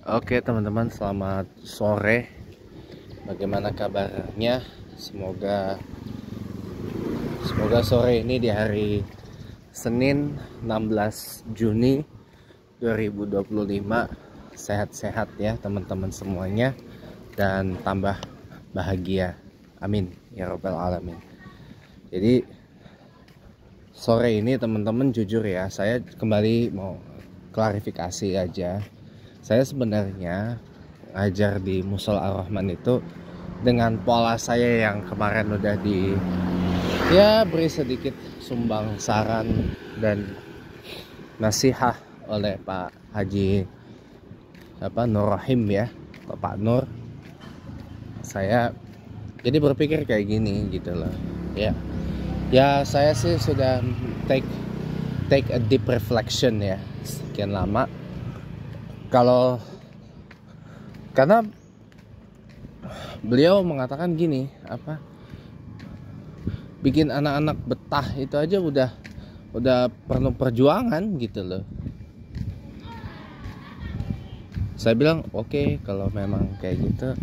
Oke teman-teman, selamat sore. Bagaimana kabarnya? Semoga sore ini di hari Senin 16 Juni 2025 sehat-sehat ya teman-teman semuanya, dan tambah bahagia. Amin ya robbal alamin. Jadi sore ini teman-teman, jujur ya, saya kembali mau klarifikasi aja. Saya sebenarnya ngajar di Mushola Ar-Rahman itu dengan pola saya yang kemarin udah beri sedikit sumbang saran dan nasihat oleh Pak Haji Nur Rahim ya, Pak Nur. Saya jadi berpikir kayak gini gitu loh. Ya saya sih sudah take a deep reflection ya, sekian lama. Karena beliau mengatakan gini, bikin anak-anak betah itu aja udah perlu perjuangan gitu loh. Saya bilang oke, kalau memang kayak gitu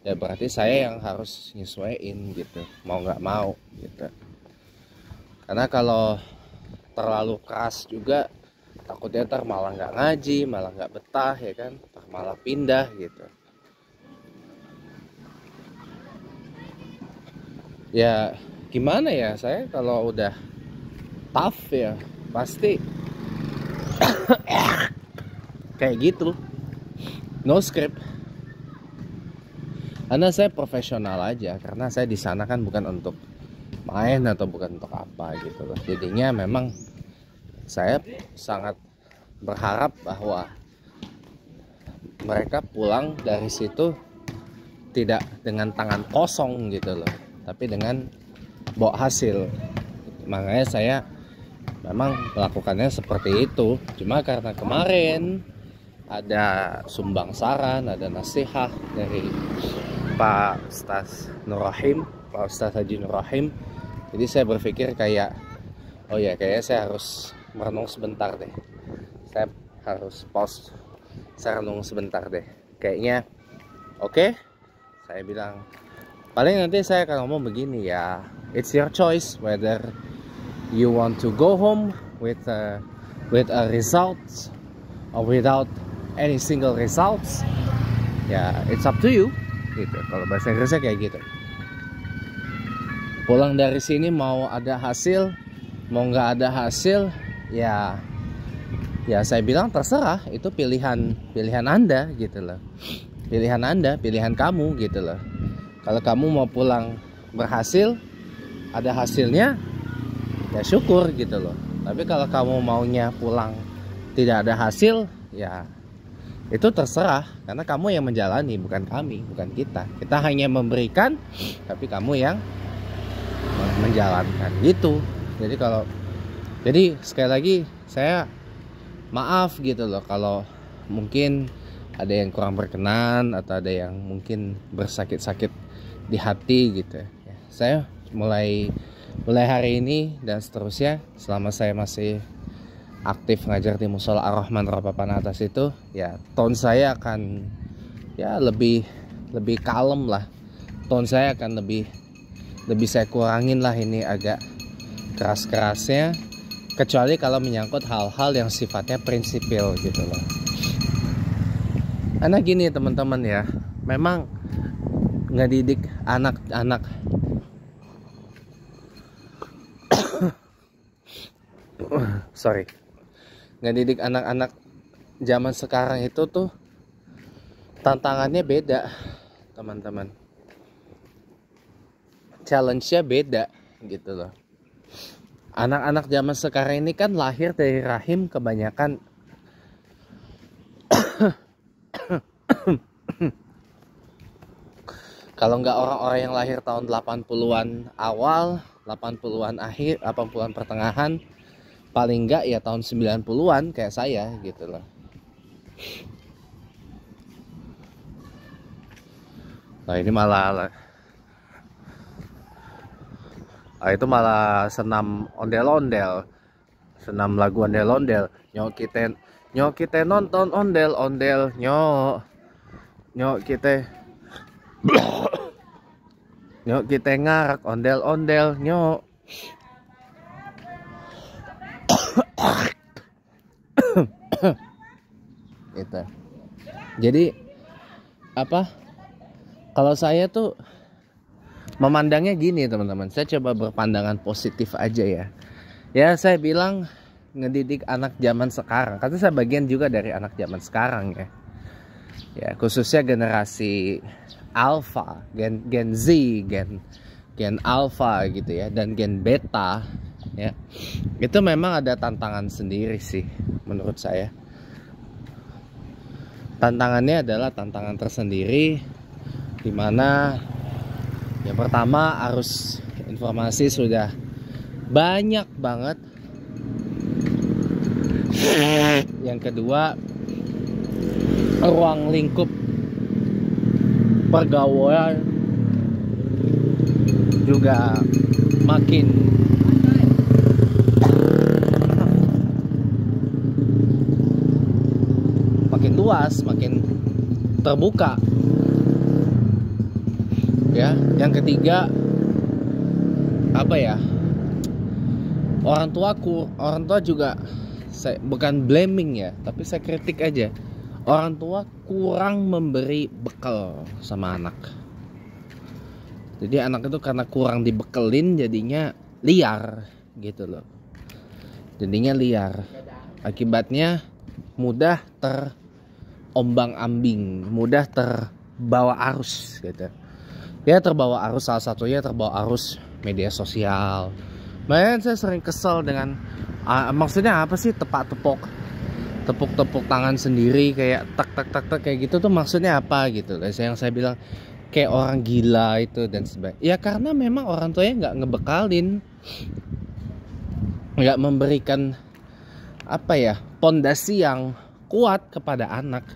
ya berarti saya yang harus nyesuaiin gitu, mau nggak mau gitu. Karena kalau terlalu keras juga takutnya ntar malah nggak ngaji, malah nggak betah ya kan, ntar malah pindah gitu. Ya gimana ya, saya kalau udah tough ya pasti kayak gitu, no script. Karena saya profesional aja, karena saya di sana kan bukan untuk main atau bukan untuk apa gitu loh. Jadinya memang saya sangat berharap bahwa mereka pulang dari situ tidak dengan tangan kosong gitu loh, tapi dengan bawa hasil. Makanya saya memang melakukannya seperti itu. Cuma karena kemarin ada sumbang saran, ada nasihat dari Pak Ustaz Nur Rahim, Pak Ustaz Haji Nur Rahim, jadi saya berpikir kayak, oh ya, kayaknya saya harus merenung sebentar deh. Saya harus pause, saya renung sebentar deh. Kayaknya oke. Saya bilang, paling nanti saya akan ngomong begini ya, it's your choice whether you want to go home with a results or without any single results. Ya, it's up to you gitu. Kalau bahasa Inggrisnya kayak gitu. Pulang dari sini mau ada hasil, mau nggak ada hasil, ya saya bilang terserah, itu pilihan Anda gitu loh. Pilihan Anda, pilihan kamu gitu loh. Kalau kamu mau pulang berhasil, ada hasilnya, ya syukur gitu loh. Tapi kalau kamu maunya pulang tidak ada hasil, ya itu terserah, karena kamu yang menjalani, bukan kami, bukan kita. Kita hanya memberikan, tapi kamu yang menjalankan gitu. Jadi sekali lagi saya maaf gitu loh kalau mungkin ada yang kurang berkenan atau ada yang mungkin bersakit-sakit di hati gitu ya. Saya mulai hari ini dan seterusnya, selama saya masih aktif ngajar di Mushola Ar-Rahman Ropapan Atas itu, ya tone saya akan ya lebih kalem lah. Tone saya akan lebih saya kurangin lah, ini agak keras-kerasnya, kecuali kalau menyangkut hal-hal yang sifatnya prinsipil gitu loh. Karena gini teman-teman ya, memang ngedidik anak-anak ngedidik anak-anak zaman sekarang itu tuh tantangannya beda teman-teman, challenge-nya beda gitu loh. Anak-anak zaman sekarang ini kan lahir dari rahim kebanyakan kalau nggak orang-orang yang lahir tahun 80-an awal, 80-an akhir, 80-an pertengahan, paling nggak ya tahun 90-an kayak saya gitu loh. Nah ini itu malah senam ondel-ondel, senam lagu ondel-ondel, Nyok kita nonton ondel-ondel, nyok. Nyok kita nyok kita ngarak ondel-ondel, nyok. Gitu. Jadi apa? Kalau saya tuh memandangnya gini teman-teman. Saya coba berpandangan positif aja ya. Ya saya bilang ngedidik anak zaman sekarang. Karena saya bagian juga dari anak zaman sekarang ya. Ya khususnya generasi Alpha, Gen Z, Gen Alpha gitu ya, dan Gen Beta ya. Itu memang ada tantangan sendiri sih menurut saya. Tantangannya adalah tantangan tersendiri, dimana yang pertama arus informasi sudah banyak banget. Yang kedua, ruang lingkup pergaulan juga makin luas, makin terbuka. Ya, yang ketiga apa ya? Orang tua juga, saya bukan blaming ya, tapi saya kritik aja. Orang tua kurang memberi bekal sama anak. Jadi anak itu karena kurang dibekelin jadinya liar gitu loh. Jadinya liar. Akibatnya mudah terombang-ambing, mudah terbawa arus gitu. Ya terbawa arus, salah satunya terbawa arus media sosial. Makanya saya sering kesel dengan maksudnya apa sih tepuk-tepuk tangan sendiri kayak tak kayak gitu tuh maksudnya apa gitu. Yang saya bilang kayak orang gila itu dan sebagainya. Ya karena memang orang tuanya nggak ngebekalin, nggak memberikan apa ya pondasi yang kuat kepada anak.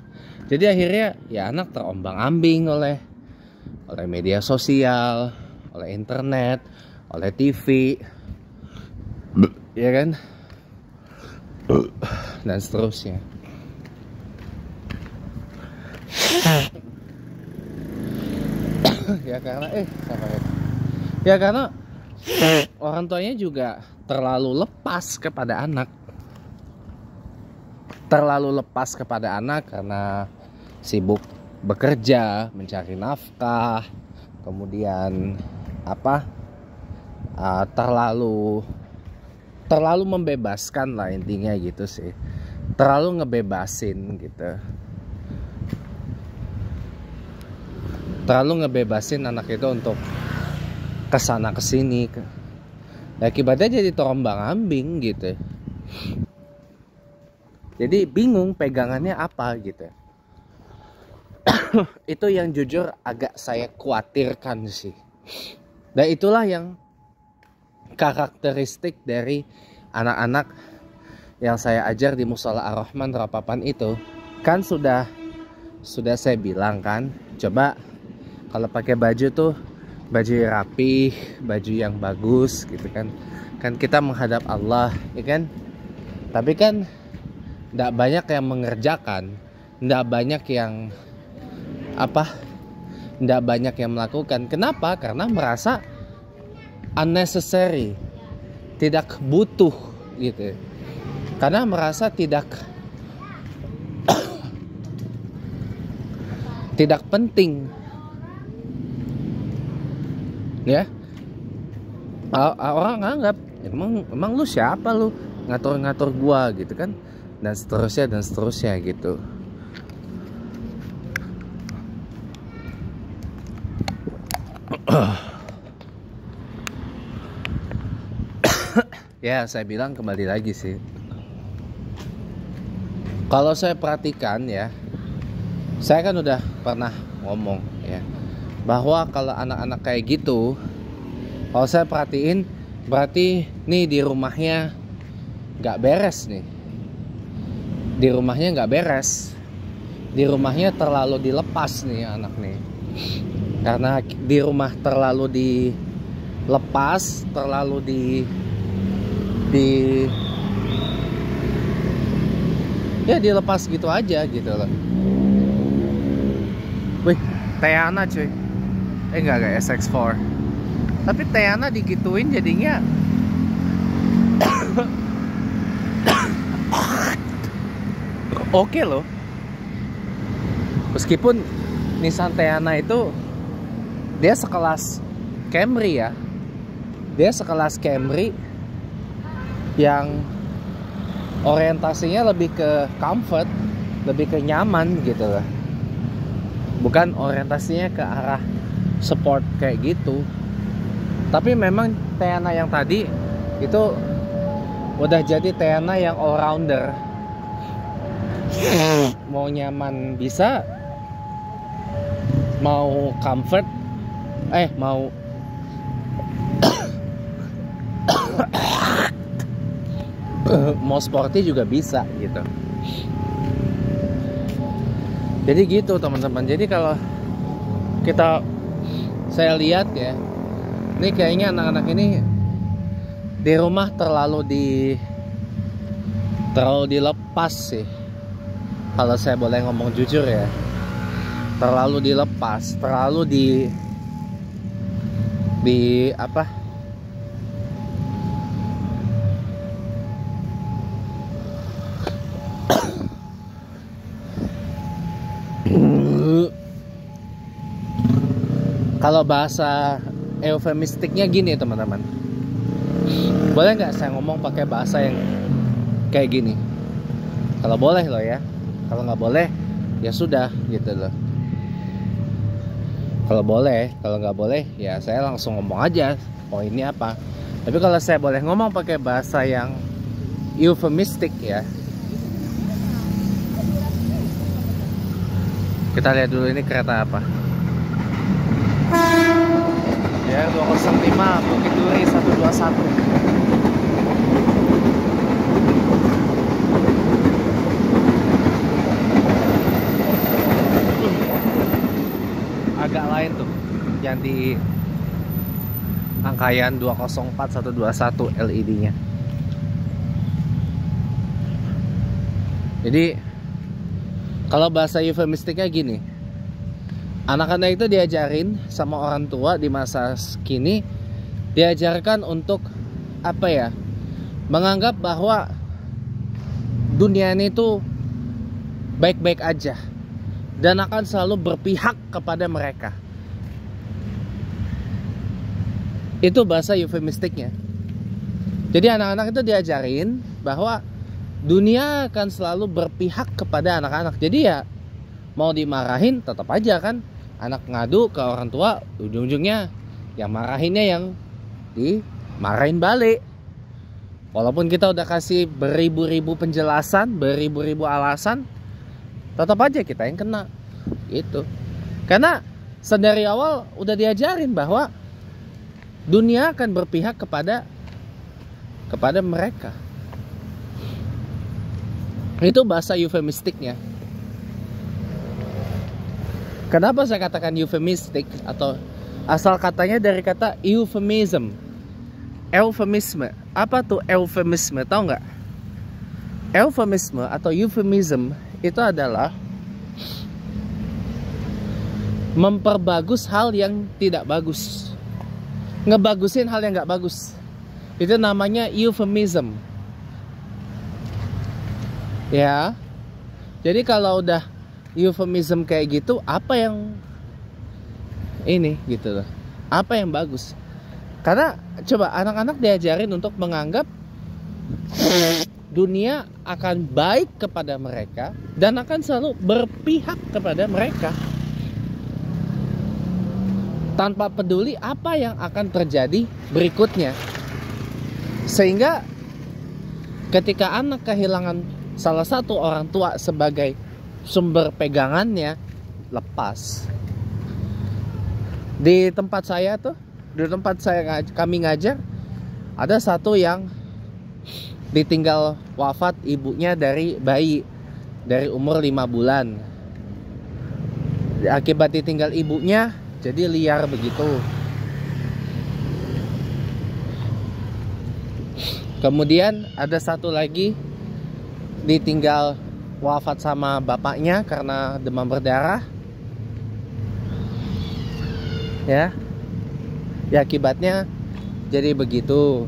Jadi akhirnya ya anak terombang-ambing oleh media sosial, oleh internet, oleh TV, ya kan, dan seterusnya. Ya karena orang tuanya juga terlalu lepas kepada anak, karena sibuk bekerja, mencari nafkah, kemudian terlalu membebaskan lah intinya gitu sih, terlalu ngebebasin gitu, terlalu ngebebasin anak itu untuk kesana kesini. Akibatnya jadi terombang-ambing gitu. Jadi bingung pegangannya apa gitu. Itu yang jujur agak saya khawatirkan sih. Dan itulah yang karakteristik dari anak-anak yang saya ajar di Mushola Ar-Rahman Rapapan itu. Kan sudah saya bilang kan, coba kalau pakai baju tuh baju rapi, baju yang bagus gitu kan. Kan kita menghadap Allah, ya kan? Tapi kan tidak banyak yang mengerjakan, tidak banyak yang tidak banyak yang melakukan. Kenapa? Karena merasa unnecessary, tidak butuh gitu. Karena merasa tidak penting. Ya, orang anggap emang lu siapa lu ngatur-ngatur gua gitu kan, dan seterusnya gitu. Ya saya bilang kembali lagi sih, kalau saya perhatikan ya, saya kan udah pernah ngomong ya, bahwa kalau anak-anak kayak gitu, kalau saya perhatiin berarti nih di rumahnya nggak beres nih. Di rumahnya nggak beres. Di rumahnya terlalu dilepas nih anak nih. Karena di rumah terlalu dilepas, terlalu ya dilepas gitu aja gitu loh. Wih, Teana cuy. Enggak SX4. Tapi Teana digituin jadinya oke loh. Meskipun Nissan Teana itu dia sekelas Camry ya. Dia sekelas Camry yang orientasinya lebih ke comfort, lebih ke nyaman gitu loh. Bukan orientasinya ke arah sport kayak gitu. Tapi memang Teana yang tadi itu udah jadi Teana yang all rounder. Mau nyaman bisa, mau comfort, mau mau sporty juga bisa gitu. Jadi gitu teman-teman. Jadi kalau saya lihat ya, ini kayaknya anak-anak ini di rumah terlalu dilepas sih. Kalau saya boleh ngomong jujur ya, terlalu dilepas, terlalu di apa? Kalau bahasa eufemistiknya gini teman-teman, boleh nggak saya ngomong pakai bahasa yang kayak gini? Kalau boleh loh ya, kalau nggak boleh ya sudah gitu loh. Kalau boleh, kalau nggak boleh ya saya langsung ngomong aja poinnya apa. Tapi kalau saya boleh ngomong pakai bahasa yang eufemistik ya, kita lihat dulu ini kereta apa ya. 205 Bukit Duri 121. Agak lain tuh yang di Angkaian 204 121 LED nya. Jadi kalau bahasa eufemistiknya gini, anak-anak itu diajarin sama orang tua di masa kini, diajarkan untuk apa ya, menganggap bahwa dunia ini tuh baik-baik aja dan akan selalu berpihak kepada mereka. Itu bahasa eufemistiknya. Jadi anak-anak itu diajarin bahwa dunia akan selalu berpihak kepada anak-anak. Jadi ya mau dimarahin tetap aja kan, anak ngadu ke orang tua, ujung-ujungnya yang marahinnya yang dimarahin balik. Walaupun kita udah kasih beribu-ribu penjelasan, beribu-ribu alasan, tetap aja kita yang kena gitu. Karena sedari awal udah diajarin bahwa dunia akan berpihak kepada mereka. Itu bahasa eufemistiknya. Kenapa saya katakan eufemistik, atau asal katanya dari kata euphemism. Eufemisme. Apa tuh eufemisme? Tahu nggak? Eufemisme atau euphemism itu adalah memperbagus hal yang tidak bagus, ngebagusin hal yang nggak bagus. Itu namanya euphemism. Ya, jadi kalau udah euphemism kayak gitu, apa yang ini gitu loh, apa yang bagus? Karena coba anak-anak diajarin untuk menganggap dunia akan baik kepada mereka dan akan selalu berpihak kepada mereka, tanpa peduli apa yang akan terjadi berikutnya. Sehingga ketika anak kehilangan salah satu orang tua sebagai sumber pegangannya, lepas. Di tempat saya tuh, kami ngajar, ada satu yang ditinggal wafat ibunya dari bayi, dari umur 5 bulan. Akibat ditinggal ibunya, jadi liar begitu. Kemudian ada satu lagi ditinggal wafat sama bapaknya karena demam berdarah. Ya. Ya akibatnya jadi begitu.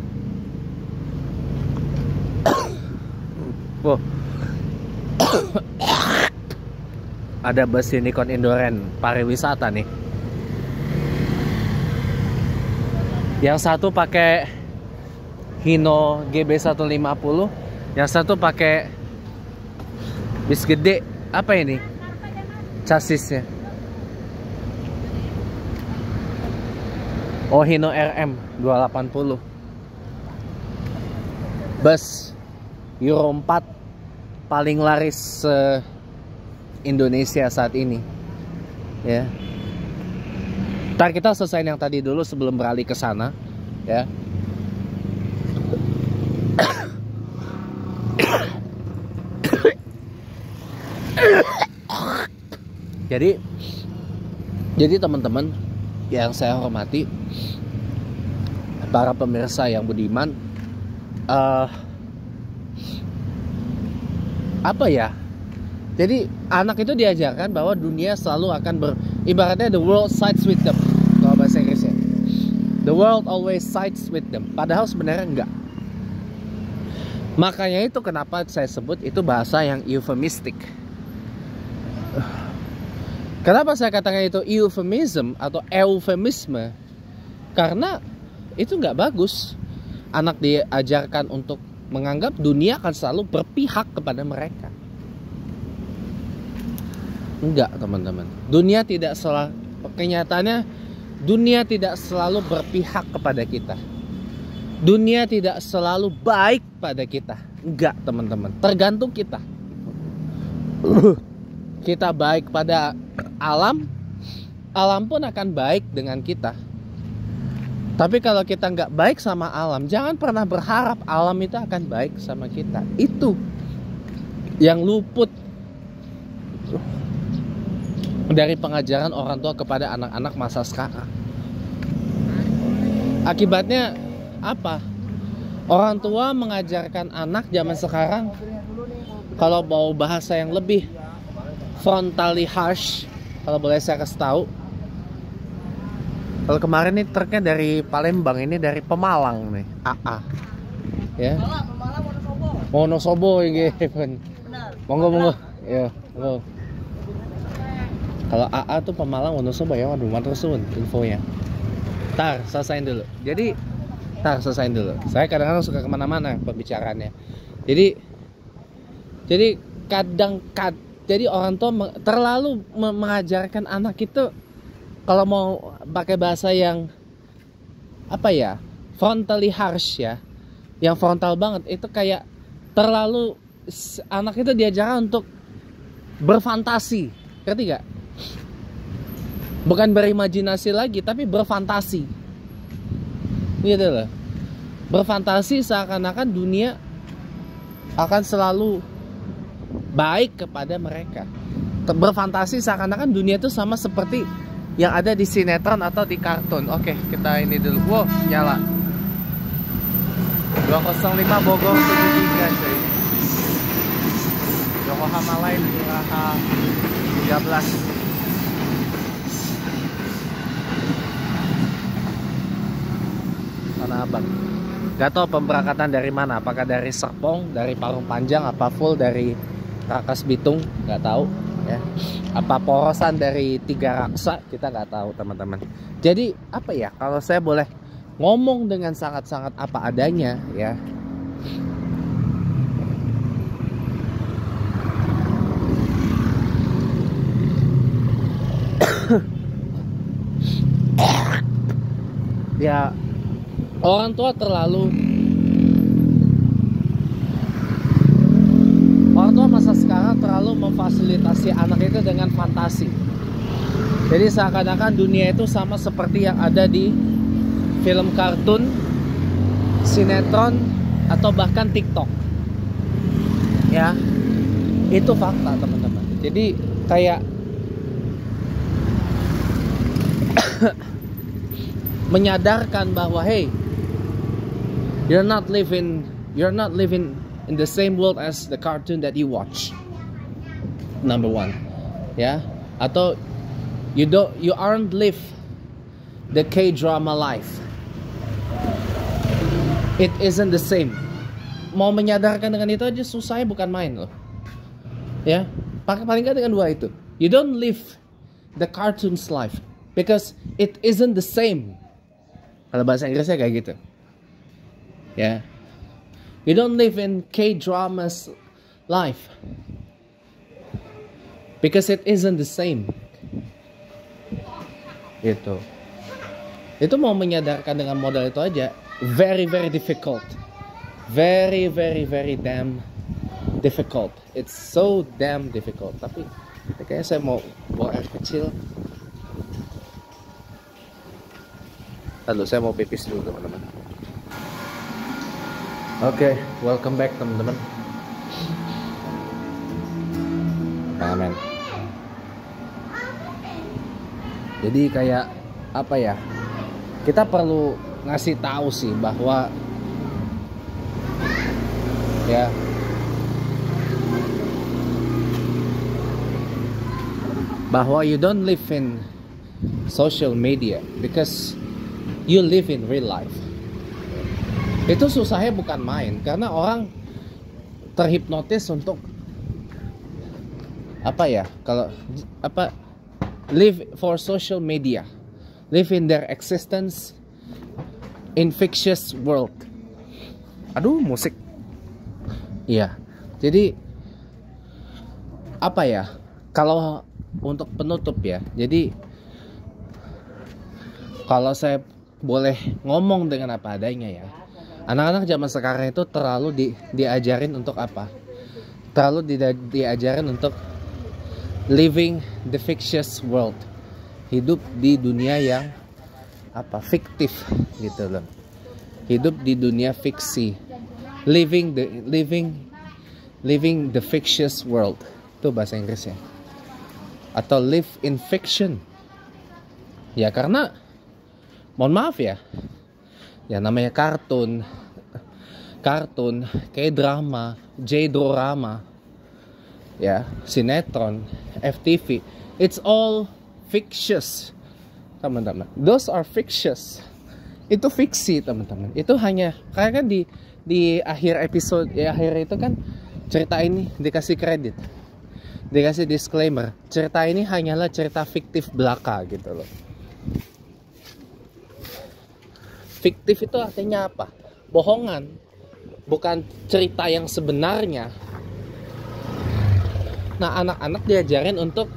Wow. Ada bus Unicorn Indoren pariwisata nih. Yang satu pakai Hino GB150, yang satu pakai bis gede. Apa ini? Chassisnya. Oh, Hino RM 280. Bus Euro 4 paling laris Indonesia saat ini. Ya. Ntar kita selesai yang tadi dulu sebelum beralih ke sana, ya. Jadi teman-teman yang saya hormati, para pemirsa yang budiman, apa ya? Jadi anak itu diajarkan bahwa dunia selalu akan ibaratnya the world sides with them. Kalau bahasa Inggrisnya, the world always sides with them. Padahal sebenarnya enggak. Makanya itu kenapa saya sebut itu bahasa yang euphemistic. Kenapa saya katakan itu euphemism atau eufemisme? Karena itu nggak bagus. Anak diajarkan untuk menganggap dunia akan selalu berpihak kepada mereka. Enggak, teman-teman. Dunia tidak selalu, kenyataannya dunia tidak selalu berpihak kepada kita. Dunia tidak selalu baik pada kita. Enggak, teman-teman. Tergantung kita. Kita baik pada alam, alam pun akan baik dengan kita. Tapi kalau kita nggak baik sama alam, jangan pernah berharap alam itu akan baik sama kita. Itu yang luput dari pengajaran orang tua kepada anak-anak masa sekarang. Akibatnya apa? Orang tua mengajarkan anak zaman sekarang, kalau mau bahasa yang lebih frontally harsh, kalau boleh saya kasih tahu, kalau kemarin ini truknya dari Palembang, ini dari Pemalang nih, AA, ya. Wonosobo ini, monggo, ya, monggo. Kalau AA tuh Pemalang, Wonosobo ya, waduh, matur suwun infonya. Tar, selesain dulu. Jadi, selesaiin dulu. Saya kadang-kadang suka kemana-mana pembicaraannya. Jadi jadi orang tua terlalu mengajarkan anak itu, kalau mau pakai bahasa yang apa ya, frontally harsh ya, yang frontal banget, itu kayak terlalu, anak itu diajarkan untuk berfantasi, ngerti gak? Bukan berimajinasi lagi, tapi berfantasi, gitu loh. Berfantasi seakan-akan dunia akan selalu baik kepada mereka. Berfantasi seakan-akan dunia itu sama seperti yang ada di sinetron atau di kartun. Oke, kita ini dulu. Wow, nyala 205 Bogor 73 coy. Yokohama Line Uraha 13. Tanah Abang. Gak tau pemberangkatan dari mana, apakah dari Serpong, dari Parung Panjang, apa full dari Rangkas Bitung, nggak tahu ya. Apa porosan dari Tiga Raksa, kita nggak tahu teman-teman. Jadi apa ya, kalau saya boleh ngomong dengan sangat-sangat apa adanya ya, ya orang tua masa sekarang terlalu memfasilitasi anak itu dengan fantasi. Jadi seakan-akan dunia itu sama seperti yang ada di film kartun, sinetron, atau bahkan TikTok. Ya, itu fakta teman-teman. Jadi kayak menyadarkan bahwa hey, you're not living in the same world as the cartoon that you watch. number one, ya. Atau you aren't live the K-drama life. It isn't the same. Mau menyadarkan dengan itu aja susahnya bukan main loh. Ya, paling nggak dengan dua itu. You don't live the cartoon's life because it isn't the same. Kalau bahasa Inggrisnya kayak gitu. Ya. You don't live in K-drama's life because it isn't the same. Itu mau menyadarkan dengan modal itu aja very difficult. Very damn difficult. It's so damn difficult. Tapi kayaknya saya mau bawa air kecil. Lalu saya mau pipis dulu teman-teman. Oke, welcome back teman-teman. Amen. Jadi kayak apa ya? Kita perlu ngasih tahu sih bahwa ya bahwa you don't live in social media because you live in real life. Itu susahnya bukan main karena orang terhipnotis untuk apa ya, kalau apa, live for social media, live in their existence in fictitious world. Aduh, musik. Iya. Jadi apa ya? Kalau untuk penutup ya. Jadi kalau saya boleh ngomong dengan apa adanya ya. Anak-anak zaman sekarang itu terlalu diajarin untuk apa? Terlalu diajarin untuk living the fictitious world. Hidup di dunia yang apa? Fiktif gitu loh. Hidup di dunia fiksi. Living the fictitious world. Itu bahasa Inggrisnya. Atau live in fiction. Ya karena mohon maaf ya. Ya namanya kartun, K-drama, J-drama, ya, sinetron, FTV. It's all fictitious, teman-teman. Those are fictitious. Itu fiksi, teman-teman. Itu hanya karena kan di akhir episode, ya akhir itu kan cerita ini dikasih kredit, dikasih disclaimer. Cerita ini hanyalah cerita fiktif belaka gitu loh. Fiktif itu artinya apa? Bohongan, bukan cerita yang sebenarnya. Nah, anak-anak diajarin untuk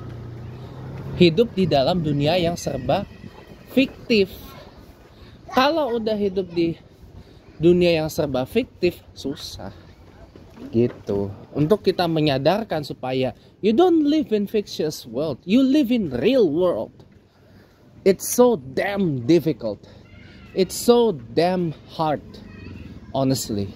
hidup di dalam dunia yang serba fiktif. Kalau udah hidup di dunia yang serba fiktif, susah. Gitu. Untuk kita menyadarkan supaya you don't live in fictitious world, you live in real world. It's so damn difficult. It's so damn hard, honestly.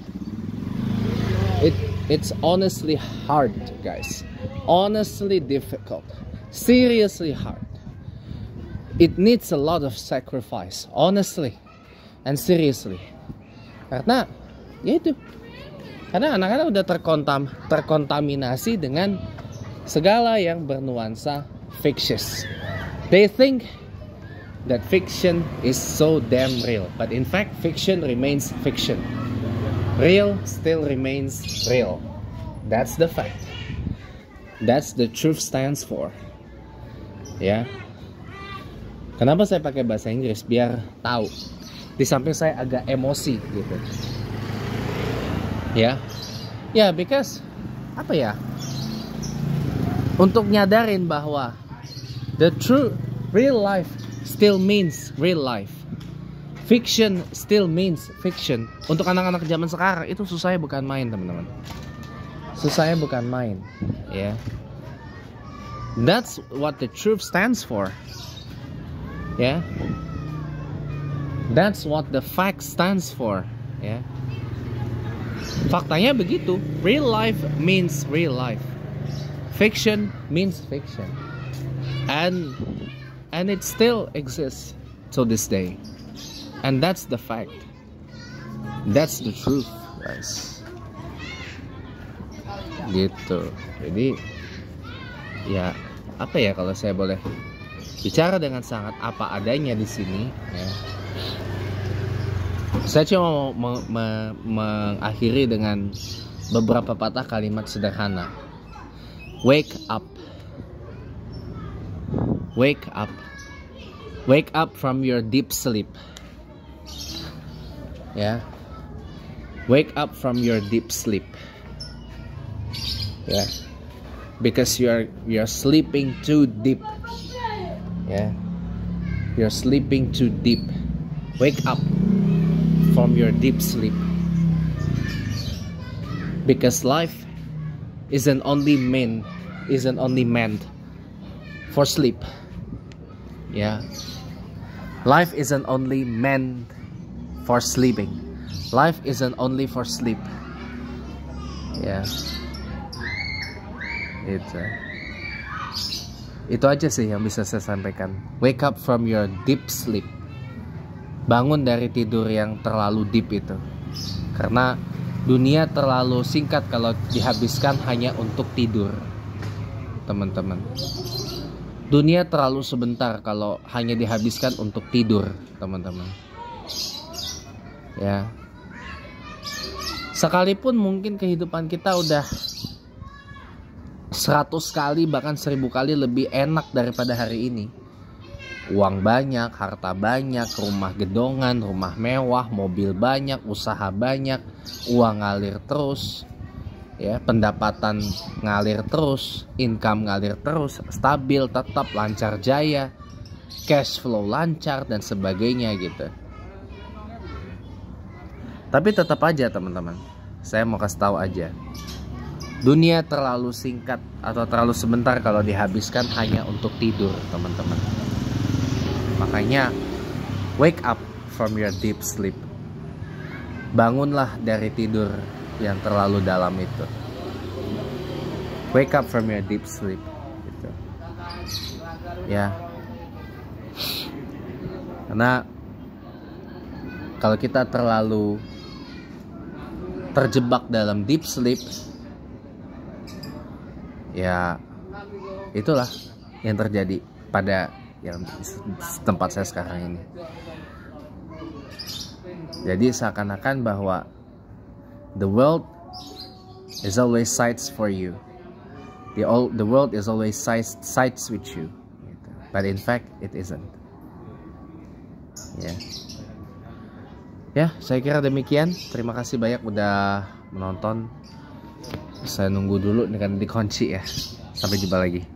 It's honestly hard, guys. Honestly difficult. Seriously hard. It needs a lot of sacrifice, honestly and seriously. Karena ya itu. Karena anak-anak udah terkontaminasi dengan segala yang bernuansa fictitious. They think that fiction is so damn real, but in fact fiction remains fiction. Real still remains real. That's the fact. That's the truth stands for. Ya. Kenapa saya pakai bahasa Inggris? Biar tahu. Di samping saya agak emosi gitu. Ya. Ya, because apa ya? Untuk nyadarin bahwa the true real life still means real life. Fiction still means fiction. Untuk anak-anak zaman sekarang itu susahnya bukan main, teman-teman. Susahnya bukan main, ya. That's what the truth stands for. Ya. That's what the fact stands for, ya. Faktanya begitu. Real life means real life. Fiction means fiction. And it still exists to this day. And that's the fact. That's the truth, guys. Gitu. Jadi ya apa ya, kalau saya boleh bicara dengan sangat apa adanya di sini ya. Saya cuma mau mengakhiri dengan beberapa patah kalimat sederhana. Wake up. Wake up. Wake up from your deep sleep. Ya. Wake up from your deep sleep. Ya. Because you're sleeping too deep. Ya. You're sleeping too deep. Wake up from your deep sleep. Because life isn't only meant for sleep. Yeah. Life isn't only meant for sleeping. Life isn't only for sleep. Yeah. Itu aja sih yang bisa saya sampaikan. Wake up from your deep sleep. Bangun dari tidur yang terlalu deep itu. Karena dunia terlalu singkat kalau dihabiskan hanya untuk tidur, teman-teman. Dunia terlalu sebentar kalau hanya dihabiskan untuk tidur, teman-teman. Ya. Sekalipun mungkin kehidupan kita udah 100 kali bahkan 1000 kali lebih enak daripada hari ini. Uang banyak, harta banyak, rumah gedongan, rumah mewah, mobil banyak, usaha banyak, uang ngalir terus, ya, pendapatan ngalir terus, income ngalir terus, stabil, tetap, lancar jaya, cash flow lancar dan sebagainya gitu. Tapi tetap aja teman-teman, saya mau kasih tahu aja, dunia terlalu singkat atau terlalu sebentar kalau dihabiskan hanya untuk tidur, teman-teman. Makanya wake up from your deep sleep. Bangunlah dari tidur yang terlalu dalam itu. Wake up from your deep sleep gitu. Ya. Karena kalau kita terlalu terjebak dalam deep sleep, ya itulah yang terjadi pada yang tempat saya sekarang ini. Jadi seakan-akan bahwa the world is always sides for you. The world is always sides with you. But in fact it isn't. Ya. Ya, saya kira demikian. Terima kasih banyak udah menonton. Saya nunggu dulu dengan dikunci ya. Sampai jumpa lagi.